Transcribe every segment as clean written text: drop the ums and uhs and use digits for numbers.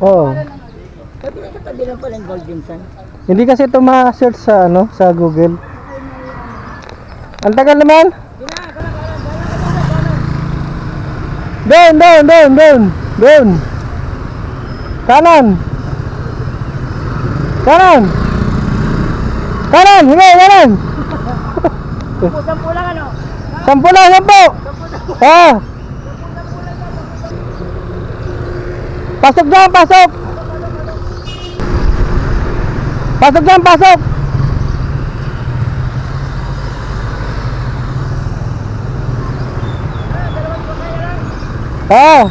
Oo. Sabi na katabi lang pala yung Golden Sun. Hindi kasi ito ma-search sa ano, sa Google. Ang tagal naman. Doon. Kanan. Kanan. Sampu lang ano? 10 lang, 10. Ah. Pasok dyan, pasok. Pasok. Ah.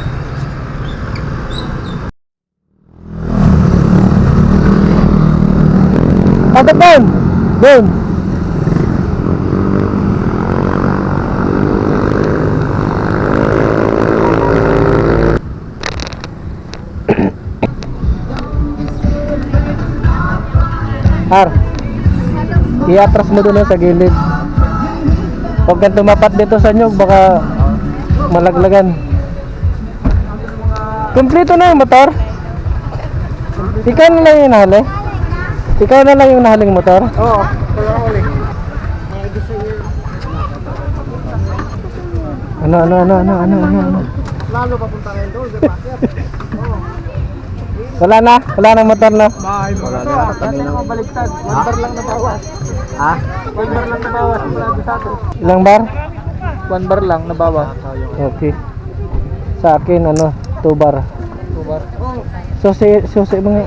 Pasok doon. Har, i-atras mo doon sa gilid. Huwag kang tumapat dito sa nyug, baka malaglagan. Kumpleto na yung motor? Ikaw na lang yung nahali? Ikaw na lang yung nahaling motor? Oo, wala ko ulit. Ano? Lalo papunta rin doon, di ba? Wala na motor na. Wala na. Dati na mabaliktad. 1 bar lang nabawas. Ha? 1 bar lang nabawas. Wala sa atin. Ilang bar? 1 bar lang nabawas. Okay. Sa akin 2 bar. 2 bar. Susi mga.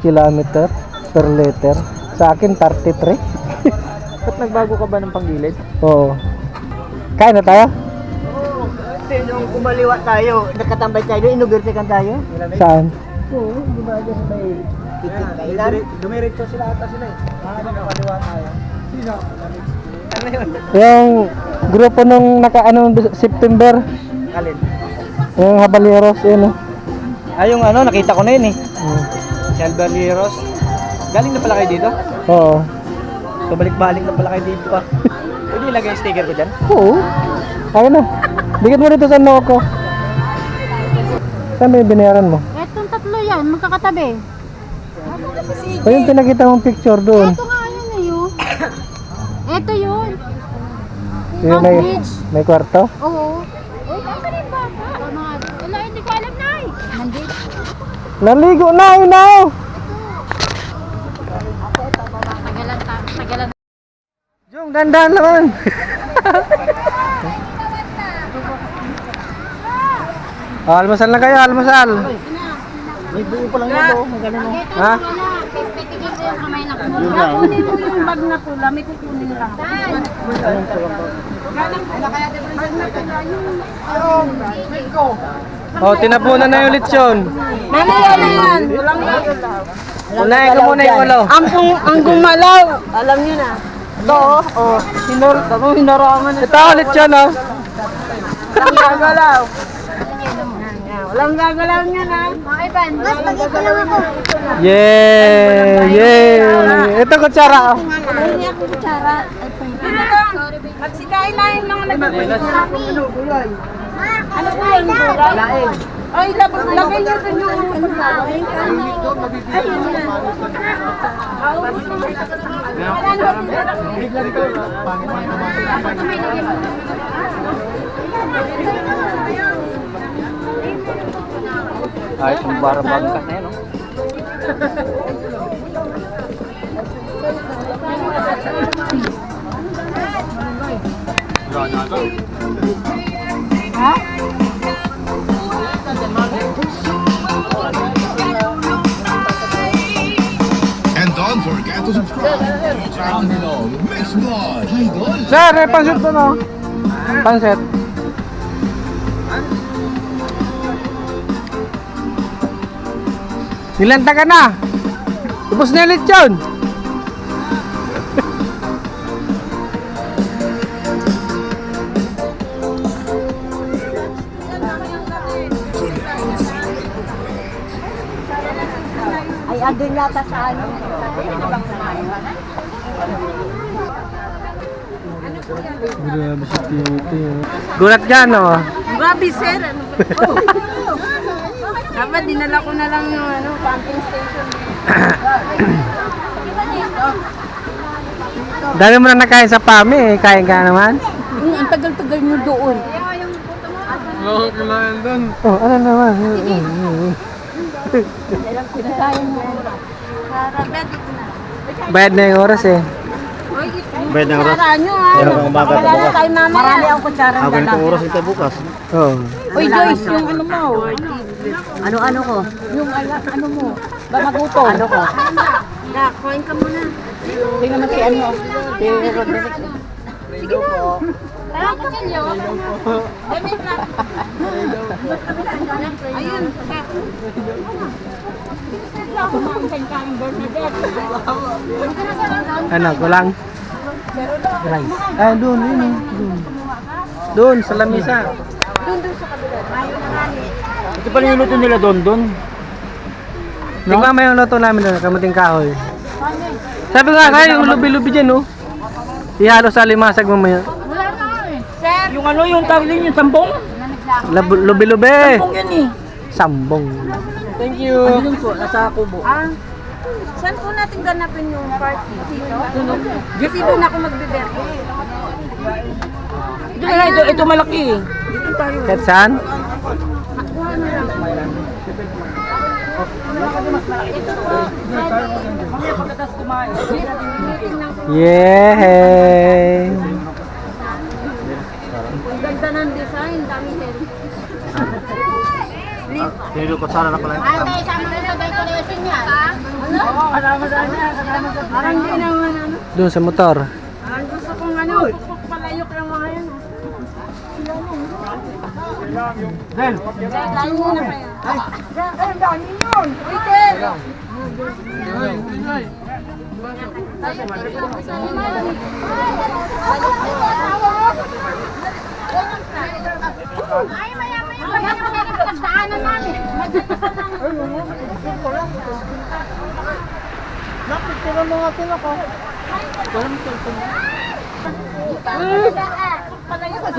km per liter. Sa akin 33. Ba't nagbago ka ba ng panggilid? Oo. Kain na tayo? Kasi nung kumaliwa tayo, nakatambay tayo, inubertikan tayo. Saan? Oo, di ba dyan may titik kailan? Dumiretso sila ata sila eh. Kumaliwa tayo. Sino? Ano yun? Yung grupo nung September. Alin? Yung Habaneros, yun. Yung nakita ko na yun eh. Silveros. Galing na pala kayo dito? Oo. So balik-balik na pala kayo dito pa. Pwede ilagay yung sticker ko dyan? Oo. Ayun na. Dikit mo dito sa noko. Saan ba yung binayaran mo? Etong tatlo yan, magkakatabi. O yung pinakita mong picture doon. Ito nga yun na yun. Ito yun. Yung may kwarto? Oo. Uy, kaka rin bata. Wala, hindi ko alam na eh. Nandito. Naligo na, yun na. Tagalan. Jung, dandan naman. Almusal na kayo, almusal. May buo pa lang ito. Ang galing mo. Ha? Pitigil ko yung kamay na pula. Kunin mo yung bag na pula, may kukunin lang. Oh, tinapunan na yung lechon. Mamaya na yan. Walang Unahin ko muna yung ulo. ang gumalaw. Alam niyo na. Ito hinarangan. Ito, lechon, oh. Walang gagalaw. Walang gagalaw niya na. Okay, Pan. Mas mag-ito lang ako. Yay! Ito kutsara, oh. Hindi ako kutsara. Magsikain-lain lang ang nagpapagulay. Ano po yun? Laing. Ay, lagay niyo doon yung pagkain. Ayun na. Ayos yung barabangkas na yan, no? Ha? And don't forget to subscribe to our channel, Mix Vlog, Idol. Sir, may pansit doon, oh. Pansit. Nilanta ka na. Tapos na yung lechon. Ay, andun yata sa ano. Grabe si Titi. Gulat ka, no? Grabe, sir. Ano ba? Dapat dinala ko na lang yung pumping station. Dami mo na nakain sa PAMI, kain ka naman. Ang tagal-tagal nyo doon. Oh, ano naman? Pinasayang mo. Karabet. Bayad na yung oras eh. Bayad ng oras. Kutsara nyo ha. Pero kung umaga Wala bukas. na tayo mamaya. Marami ang kutsara. Ako ganitong oras ito bukas. Oo. Uy Joyce, yung ano mo. Ano ko? Yung ano mo. Ba magutom? Ano ko? Na, kuhain ka muna. Tingnan mo si ano. Si Roderick. Sige po. Tara ka sinyo. Damit na. Ayun. Ano, kulang? Rice. Ah, doon, yun eh. Doon, sa lamisa. Ito pala yung luto nila doon. Tingnan mo yung luto namin doon, kamuting kahoy. Sabi nga kayo, yung lubi-lubi dyan, no? Ihalo sa limasag mamaya. Sir. Yung ano, yung tawag din yung sambong? Lubi-lubi. Sambong yan eh. Sambong. Thank you. Ano yun po? Nasa kubo. Saan po natin ganapin yung party? Dito? Kasi doon ako magbe-birthday. Ito malaki eh. Dito tayo. Kahit saan? Yay! Ang ganda ng design, dami din. Tinilukot sana na pala. Ate, sama na sa decoration niya. Ano? Parang hindi naman ano. Doon sa motor. Ang gusto kong ano, palayok ng mga yan. Layo muna kayo. Ay, ang dami yun. Wait, ay, maya-maya. Daanan namin. Napicturan mo nga ako. Walang cellphone. Palayo ka.